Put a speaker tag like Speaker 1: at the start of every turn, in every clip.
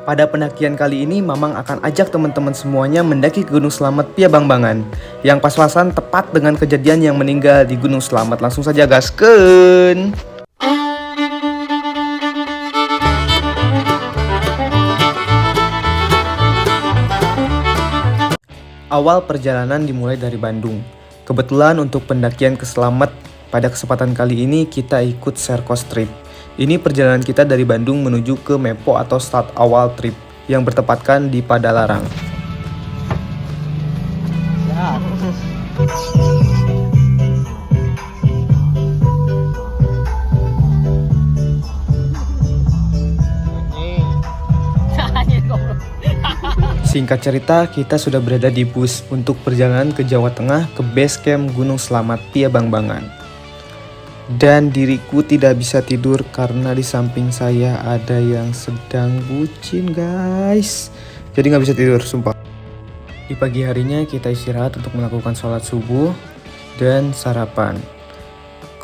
Speaker 1: Pada pendakian kali ini, Mamang akan ajak teman-teman semuanya mendaki ke Gunung Slamet Piabangbangan yang pas-pasan tepat dengan kejadian yang meninggal di Gunung Slamet. Langsung saja gaskeun. Awal perjalanan dimulai dari Bandung. Kebetulan untuk pendakian ke Slamet pada kesempatan kali ini kita ikut Serkos Trip. Ini perjalanan kita dari Bandung menuju ke Mepo atau start awal trip yang bertepatkan di Padalarang. Singkat cerita, kita sudah berada di bus untuk perjalanan ke Jawa Tengah ke base camp Gunung Slamet Piabangbangan. Dan diriku tidak bisa tidur karena di samping saya ada yang sedang bucin, guys. Jadi nggak bisa tidur, sumpah. Di pagi harinya kita istirahat untuk melakukan sholat subuh dan sarapan.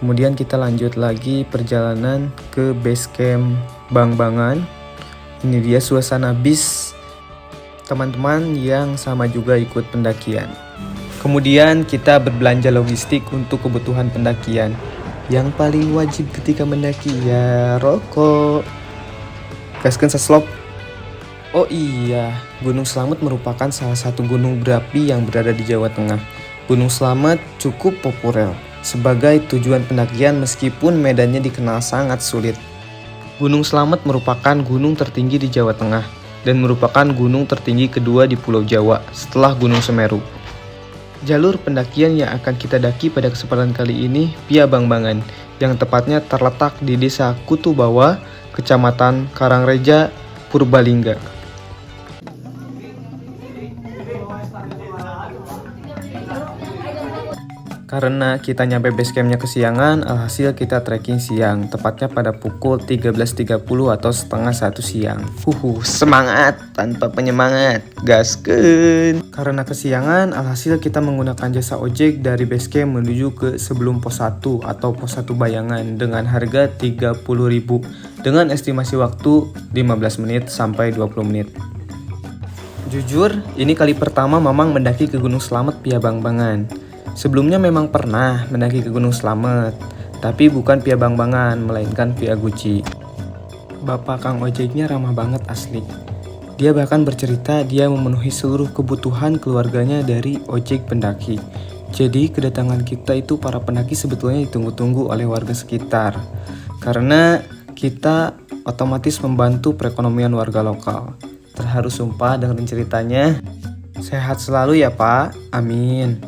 Speaker 1: Kemudian kita lanjut lagi perjalanan ke base camp Bangbangan. Ini dia suasana bis teman-teman yang sama juga ikut pendakian. Kemudian kita berbelanja logistik untuk kebutuhan pendakian. Yang paling wajib ketika mendaki ya rokok. Gaskeun saslop. Oh iya, Gunung Slamet merupakan salah satu gunung berapi yang berada di Jawa Tengah. Gunung Slamet cukup populer sebagai tujuan pendakian meskipun medannya dikenal sangat sulit. Gunung Slamet merupakan gunung tertinggi di Jawa Tengah dan merupakan gunung tertinggi kedua di Pulau Jawa setelah Gunung Semeru. Jalur pendakian yang akan kita daki pada kesempatan kali ini Piabangbangan, yang tepatnya terletak di Desa Kutubawa, Kecamatan Karangreja, Purbalingga. Karena kita nyampe base campnya kesiangan, alhasil kita trekking siang, tepatnya pada pukul 13.30 atau setengah 1 siang. Semangat tanpa penyemangat, gaskeun. Karena kesiangan, alhasil kita menggunakan jasa ojek dari base camp menuju ke sebelum pos 1 atau pos 1 Bayangan dengan harga 30.000 dengan estimasi waktu 15 menit sampai 20 menit. Jujur, ini kali pertama Mamang mendaki ke Gunung Slamet Piabangbangan. Sebelumnya memang pernah mendaki ke Gunung Slamet, tapi bukan Piabangbangan, melainkan Via Guci. Bapak Kang ojeknya ramah banget asli. Dia bahkan bercerita dia memenuhi seluruh kebutuhan keluarganya dari ojek pendaki. Jadi kedatangan kita itu para pendaki sebetulnya ditunggu-tunggu oleh warga sekitar. Karena kita otomatis membantu perekonomian warga lokal. Terharu sumpah dengerin ceritanya. Sehat selalu ya Pak, amin.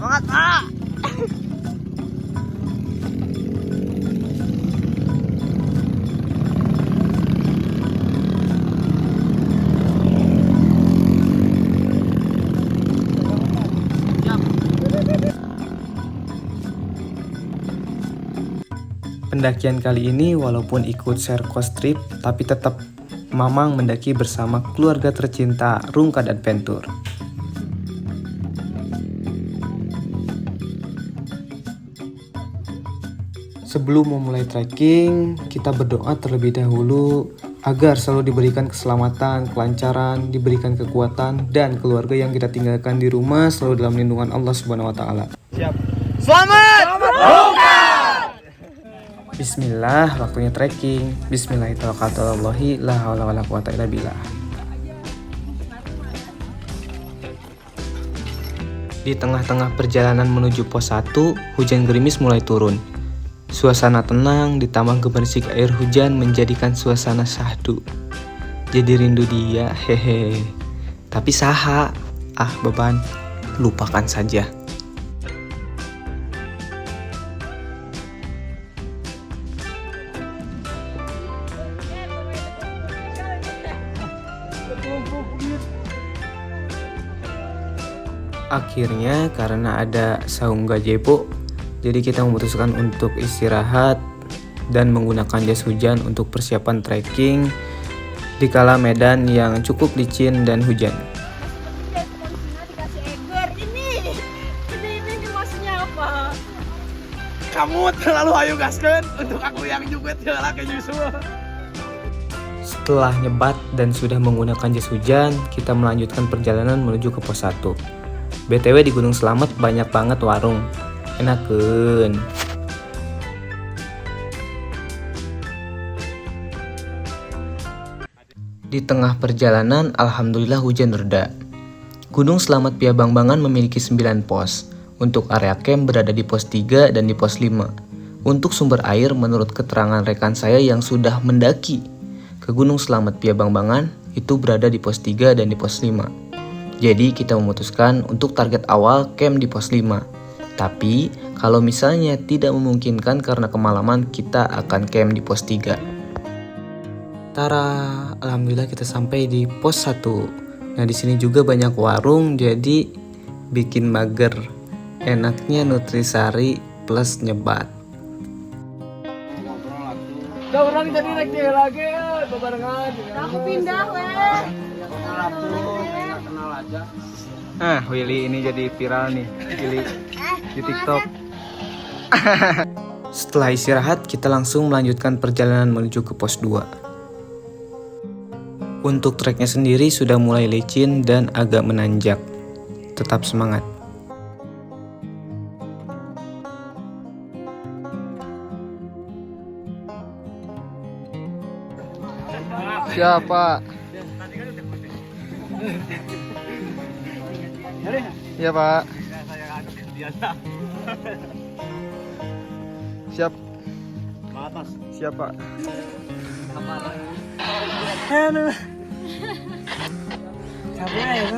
Speaker 2: Semangat Pak!
Speaker 1: Pendakian kali ini walaupun ikut Serkos Trip, tapi tetap Mamang mendaki bersama keluarga tercinta Rungkad Adventure. Sebelum memulai trekking, kita berdoa terlebih dahulu agar selalu diberikan keselamatan, kelancaran, diberikan kekuatan, dan keluarga yang kita tinggalkan di rumah selalu dalam lindungan Allah Subhanahu wa Ta'ala.
Speaker 2: Siap. Selamat!
Speaker 1: Bismillah, waktunya trekking. Bismillahirrahmanirrahim. La haula wala quwata illa billah. Di tengah-tengah perjalanan menuju pos 1, hujan gerimis mulai turun. Suasana tenang ditambah gemerisik air hujan menjadikan suasana syahdu. Jadi rindu dia, hehe. Tapi saha, beban, lupakan saja. Akhirnya karena ada saung gazebo, jadi kita memutuskan untuk istirahat dan menggunakan jas hujan untuk persiapan trekking di kala medan yang cukup licin dan hujan.
Speaker 2: Kamu Nyamut terlalu hayu gaskeun untuk aku yang juget heula ke Yusuf.
Speaker 1: Setelah nyebat dan sudah menggunakan jas hujan, kita melanjutkan perjalanan menuju ke pos 1. BTW di Gunung Slamet banyak banget warung. Enakeun. Di tengah perjalanan, alhamdulillah hujan reda. Gunung Slamet Piabangbangan memiliki 9 pos. Untuk area camp berada di pos 3 dan di pos 5. Untuk sumber air, menurut keterangan rekan saya yang sudah mendaki ke Gunung Slamet Piabangbangan, itu berada di pos 3 dan di pos 5. Jadi kita memutuskan untuk target awal camp di pos 5. Tapi kalau misalnya tidak memungkinkan karena kemalaman, kita akan camp di pos 3. Tara, alhamdulillah kita sampai di pos 1. Nah, di sini juga banyak warung, jadi bikin mager. Enaknya Nutrisari plus nyebat.
Speaker 2: Da urang jadi rek teh lagi bebarengan.
Speaker 3: Aku pindah
Speaker 2: Kenal aja.
Speaker 1: Willy ini jadi viral nih, Willy di TikTok. Setelah istirahat, kita langsung melanjutkan perjalanan menuju ke pos 2. Untuk treknya sendiri sudah mulai licin dan agak menanjak. Tetap semangat.
Speaker 4: Siapa? Iya Pak. Siap. Siapa?
Speaker 2: Capek ya.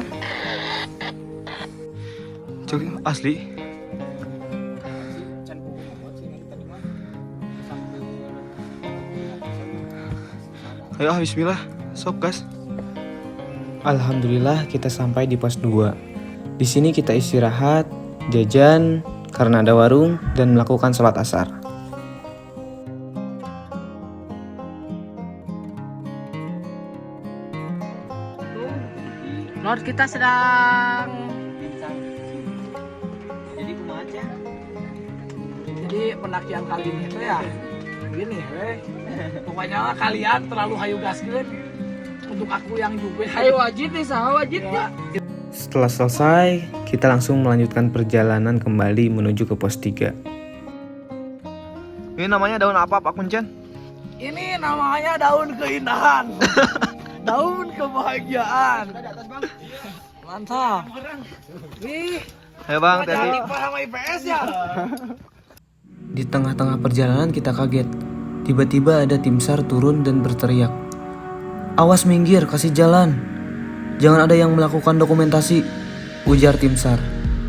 Speaker 1: Cuk, asli. Ayo bismillah, sok gas. Alhamdulillah kita sampai di pos 2. Di sini kita istirahat, jajan karena ada warung dan melakukan sholat asar.
Speaker 2: Lord kita sedang jadi pendakian kali ini tuh ya gini pokoknya kalian terlalu hayu gaskeun untuk aku yang juga hayu wajib nih sah wajib ya.
Speaker 1: Setelah selesai, kita langsung melanjutkan perjalanan kembali menuju ke pos 3.
Speaker 4: Ini namanya daun apa Pak Kuncen?
Speaker 2: Ini namanya daun keindahan. Daun kebahagiaan. Mantap. Wih,
Speaker 4: Ayo Bang,
Speaker 2: jangan
Speaker 4: hati-hati.
Speaker 2: lupa sama IPS ya.
Speaker 1: Di tengah-tengah perjalanan kita kaget. Tiba-tiba ada tim SAR turun dan berteriak, "Awas minggir, kasih jalan. Jangan ada yang melakukan dokumentasi," ujar tim SAR.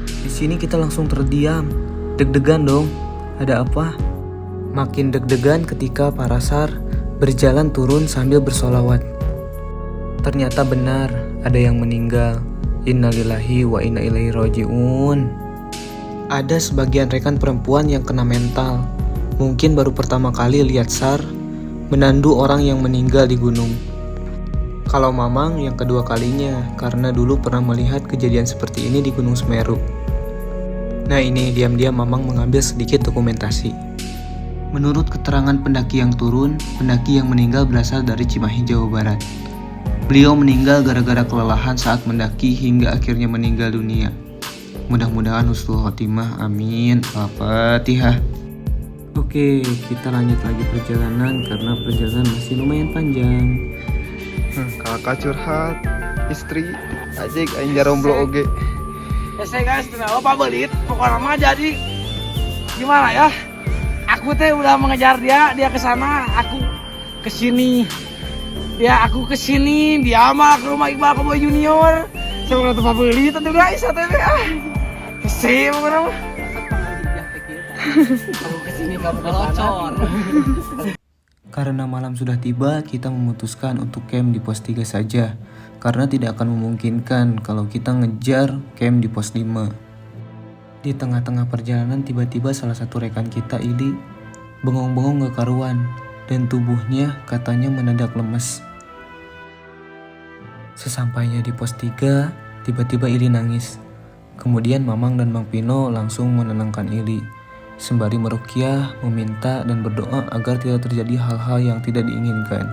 Speaker 1: Di sini kita langsung terdiam. Deg-degan dong. Ada apa? Makin deg-degan ketika para SAR berjalan turun sambil bersolawat. Ternyata benar, ada yang meninggal. Innalillahi wa inna ilaihi raji'un. Ada sebagian rekan perempuan yang kena mental. Mungkin baru pertama kali lihat SAR menandu orang yang meninggal di gunung. Kalau Mamang yang kedua kalinya, karena dulu pernah melihat kejadian seperti ini di Gunung Semeru. Nah ini diam-diam Mamang mengambil sedikit dokumentasi. Menurut keterangan pendaki yang turun, pendaki yang meninggal berasal dari Cimahi, Jawa Barat. Beliau meninggal gara-gara kelelahan saat mendaki hingga akhirnya meninggal dunia. Mudah-mudahan husnul khotimah, amin. Al-Fatihah. Oke, kita lanjut lagi perjalanan karena perjalanan masih lumayan panjang.
Speaker 4: Kakak curhat, istri, ajik aing jaromblo oge.
Speaker 2: Saya guys, kenapa Pak Belit? Pokoknya mah jadi gimana ya? Aku teh udah mengejar dia ke sana, aku ke sini. Ya, aku ke sini, dia mah ke rumah Iqbal Koboy Junior. Saya mau ke Pak Belit tentu guys, teh. Kesih pokoknya mah. Aku ke sini kamu kelocor.
Speaker 1: Karena malam sudah tiba, kita memutuskan untuk camp di pos 3 saja. Karena tidak akan memungkinkan kalau kita ngejar camp di pos 5. Di tengah-tengah perjalanan tiba-tiba salah satu rekan kita, Ili, bengong-bengong gak karuan. Dan tubuhnya katanya mendadak lemes. Sesampainya di pos 3, tiba-tiba Ili nangis. Kemudian Mamang dan Mang Pino langsung menenangkan Ili. sembari meruqyah, meminta dan berdoa agar tidak terjadi hal-hal yang tidak diinginkan.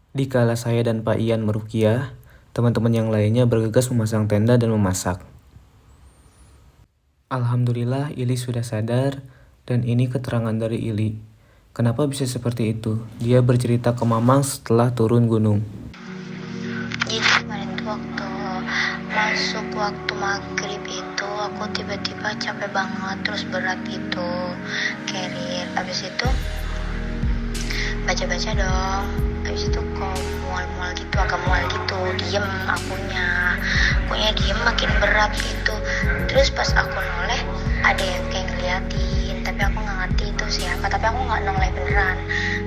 Speaker 1: Dikala saya dan Pak Ian meruqyah, teman-teman yang lainnya bergegas memasang tenda dan memasak. Alhamdulillah Ili sudah sadar, dan ini keterangan dari Ili. Kenapa bisa seperti itu? Dia bercerita ke Mamang setelah turun gunung.
Speaker 3: Jadi kemarin tuh waktu maghrib itu aku tiba-tiba capek banget, terus berat gitu, carrier. Abis itu baca-baca dong, abis itu kok mual-mual gitu, agak mual gitu, diem akunya diem, makin berat gitu. Terus pas aku noleh ada yang kayak ngeliatin, tapi aku nggak ngerti itu siapa, tapi aku nggak noleh beneran,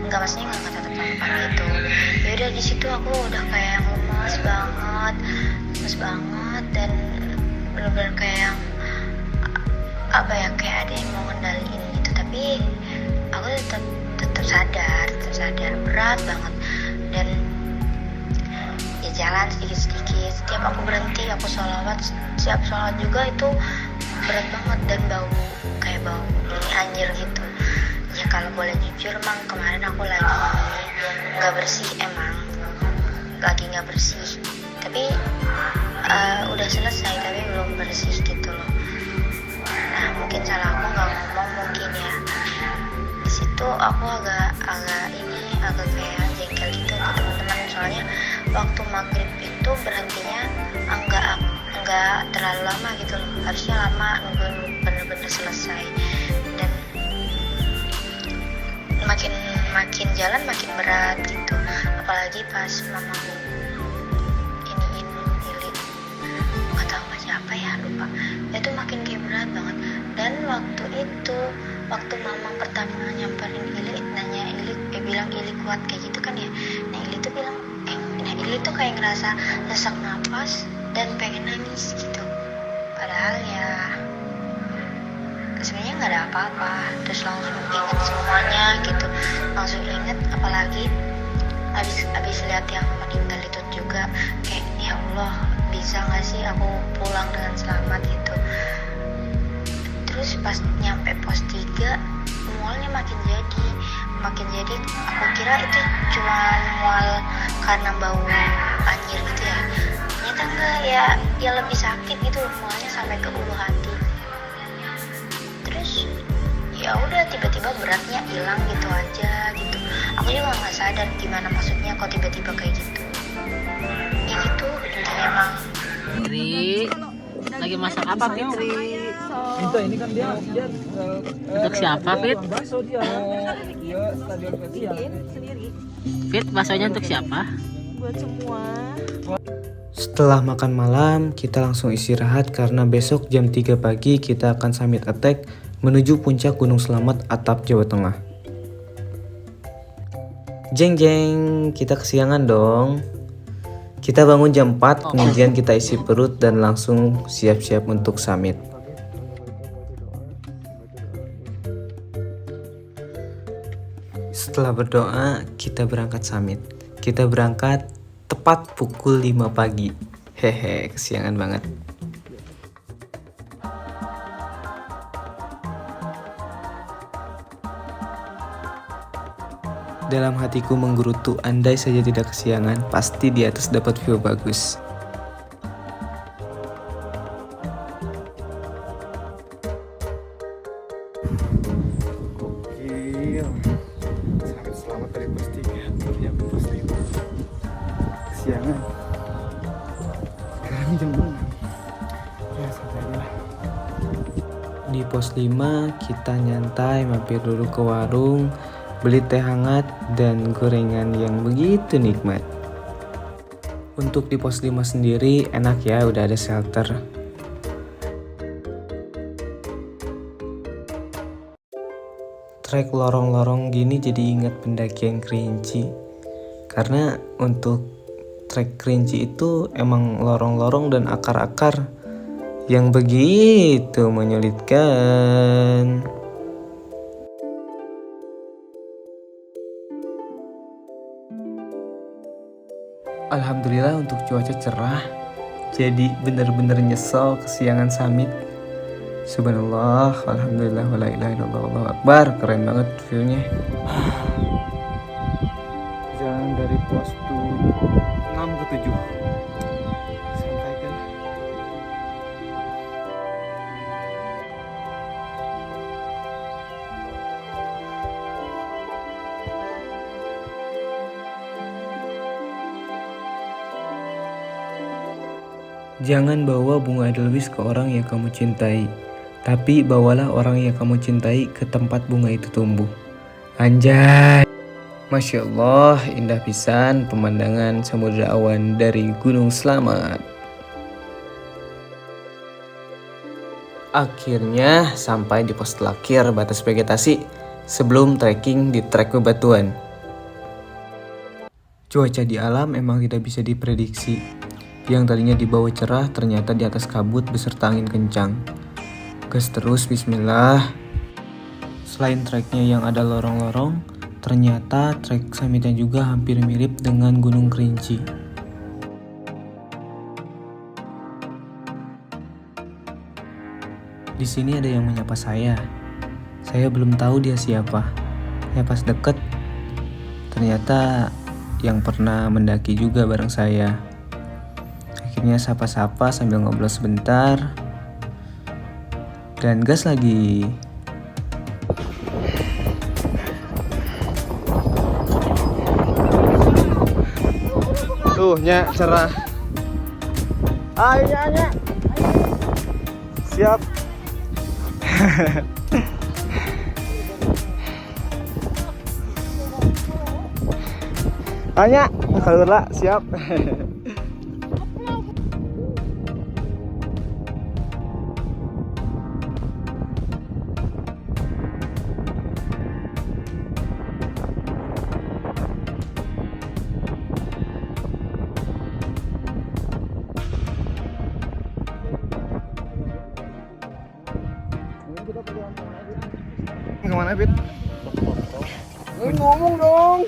Speaker 3: nggak, maksudnya nggak tatap tatapan gitu. Yaudah di situ aku udah kayak lemes banget dan bener-bener kayak apa ya, kayak ada yang mau ngendaliin gitu, tapi aku tetap sadar berat banget. Dan ya jalan sedikit-sedikit, setiap aku berhenti aku sholawat, siap sholat juga itu berat banget dan bau ini anjir gitu ya. Kalau boleh jujur emang kemarin aku lagi nggak bersih, tapi udah selesai tapi belum bersih gitu loh. Nah mungkin salah aku nggak ngomong mungkin ya. Di situ aku agak kayak jengkel gitu ke teman-teman, soalnya waktu maghrib itu berhentinya enggak terlalu lama gitu loh, harusnya lama, nunggu bener-bener selesai. Dan makin jalan makin berat gitu, apalagi pas mama iniin Ili, nggak tahu baca apa ya, lupa, itu makin kayak berat banget. Dan waktu mama pertama nyamperin Ili, nanya Ili, bilang Ili kuat kayak gitu kan ya. Nah Ili tuh bilang Ili tuh kayak ngerasa sesak napas dan pengen nangis gitu, padahal ya sebenarnya nggak ada apa-apa. Terus langsung inget semuanya gitu, langsung inget, apalagi abis lihat yang meninggal itu juga kayak ya Allah, bisa nggak sih aku pulang dengan selamat gitu. Terus pas nyampe pos 3 mualnya makin jadi, aku kira itu cuma mual karena bau anjir gitu ya, ternyata enggak ya lebih sakit gitu, mualnya sampai ke ulu hati. Terus ya udah tiba-tiba beratnya hilang gitu aja gitu, aku juga nggak sadar gimana maksudnya kok tiba-tiba kayak gitu ya gitu. Intinya emang
Speaker 5: Fitri lagi masak apa, Fitri?
Speaker 2: Ini kan dia
Speaker 5: Untuk siapa, Fit? Fit, baksonya untuk siapa?
Speaker 6: Buat semua.
Speaker 1: Setelah makan malam, kita langsung istirahat karena besok jam 3 pagi kita akan summit attack menuju puncak Gunung Slamet Atap, Jawa Tengah. Jeng jeng, kita kesiangan dong. Kita bangun jam 4, kemudian kita isi perut dan langsung siap-siap untuk summit. Setelah berdoa, kita berangkat summit. Kita berangkat tepat pukul 5 pagi. Hehe, kesiangan banget. Dalam hatiku menggerutu, andai saja tidak kesiangan, pasti di atas dapat view bagus.
Speaker 4: Gokil. Sangat selamat dari pos 3 yang pos 5. Kesiangan. Sekarang jam 6. Ya santai aja lah.
Speaker 1: Di pos 5 kita nyantai mampir dulu ke warung beli teh hangat dan gorengan yang begitu nikmat. Untuk di pos 5 sendiri enak ya, udah ada shelter. Trek lorong-lorong gini jadi ingat pendakian Kerinci. Karena untuk trek Kerinci itu emang lorong-lorong dan akar-akar yang begitu menyulitkan. Alhamdulillah untuk cuaca cerah. Jadi bener-bener nyesel kesiangan summit. Subhanallah, alhamdulillah, wala ilaha illallah, Allahu akbar. Keren banget view-nya.
Speaker 4: Jalan dari pos 6 ke 7. Santai kan.
Speaker 1: Jangan bawa bunga edelweiss ke orang yang kamu cintai, tapi bawalah orang yang kamu cintai ke tempat bunga itu tumbuh. Anjay. Masya Allah, indah pisan pemandangan samudra awan dari Gunung Slamet. Akhirnya sampai di pos terakhir batas vegetasi sebelum trekking di trek bebatuan. Cuaca di alam emang tidak bisa diprediksi. Yang tadinya di bawah cerah ternyata di atas kabut beserta angin kencang. Gas terus, bismillah. Selain treknya yang ada lorong-lorong, ternyata trek summitnya juga hampir mirip dengan Gunung Kerinci. Di sini ada yang menyapa saya. Saya belum tahu dia siapa. Ya pas deket, ternyata yang pernah mendaki juga bareng saya. Akhirnya sapa-sapa sambil ngobrol sebentar. Dan gas lagi.
Speaker 4: Tuh, nya cerah. Ayo, nya. Siap. Anya, kalau lah, siap. Kemana, Bit? Ngomong dong.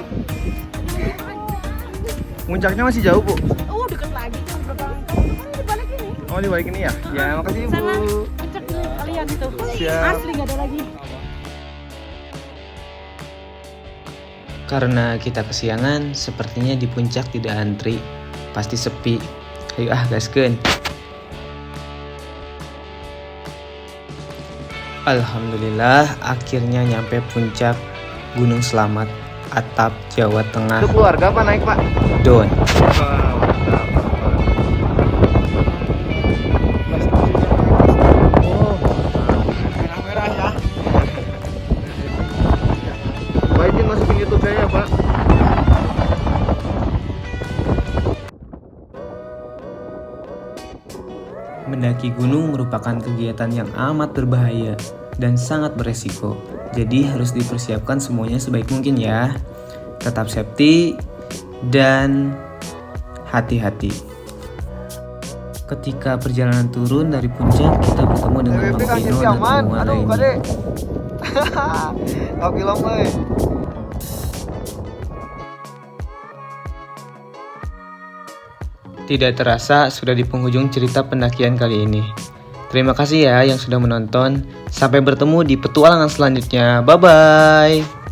Speaker 4: Puncaknya masih jauh, Bu.
Speaker 6: Oh, deket lagi kan berapa langkah. Kan di balik ini.
Speaker 4: Oh, di balik ini ya? Ya, makasih, Bu.
Speaker 6: Sana puncak kalian itu.
Speaker 4: Siap.
Speaker 6: Asli gak ada lagi.
Speaker 1: Karena kita kesiangan, sepertinya di puncak tidak antri. Pasti sepi. Ayo gaskeun. Alhamdulillah akhirnya nyampe puncak Gunung Slamet, Atap, Jawa Tengah.
Speaker 4: Itu keluarga apa naik, Pak?
Speaker 1: Don.
Speaker 4: Merah-merah ya. Pak izin masukin YouTube saya, Pak.
Speaker 1: Mendaki gunung merupakan kegiatan yang amat berbahaya dan sangat beresiko. Jadi harus dipersiapkan semuanya sebaik mungkin ya. Tetap safety dan hati-hati. Ketika perjalanan turun dari puncak, kita bertemu dengan Bang Vino dan rombongan lainnya.
Speaker 4: Kopi long, euy.
Speaker 1: Tidak terasa sudah di penghujung cerita pendakian kali ini. Terima kasih ya yang sudah menonton. Sampai bertemu di petualangan selanjutnya. Bye-bye.